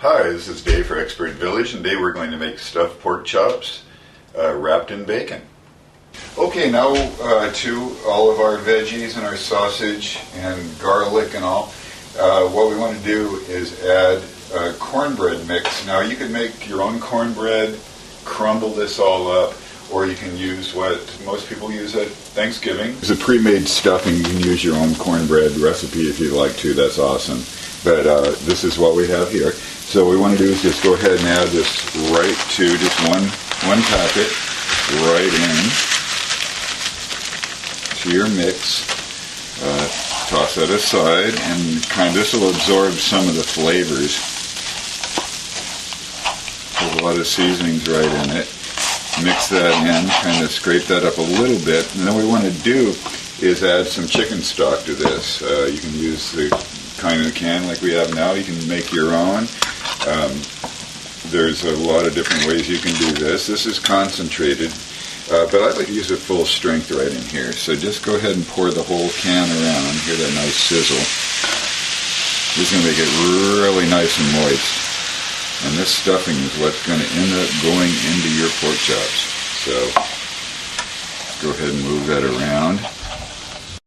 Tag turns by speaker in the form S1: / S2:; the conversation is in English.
S1: Hi, this is Dave for Expert Village, and today we're going to make stuffed pork chops wrapped in bacon. Okay, now to all of our veggies and our sausage and garlic and all. What we want to do is add a cornbread mix. Now you can make your own cornbread, crumble this all up, or you can use what most people use at Thanksgiving. It's a pre-made stuffing. You can use your own cornbread recipe if you'd like to. That's awesome. But this is what we have here. So what we want to do is just go ahead and add this right to just one packet right in to your mix. Toss that aside, and this will absorb some of the flavors. There's a lot of seasonings right in it. Mix that in, kind of scrape that up a little bit, and then what we want to do is add some chicken stock to this. You can use the kind of can like we have now. You can make your own. There's a lot of different ways you can do this. This is concentrated, but I'd like to use it full strength right in here. So just go ahead and pour the whole can around. Hear that nice sizzle. This is going to make it really nice and moist. And this stuffing is what's going to end up going into your pork chops. So go ahead and move that around.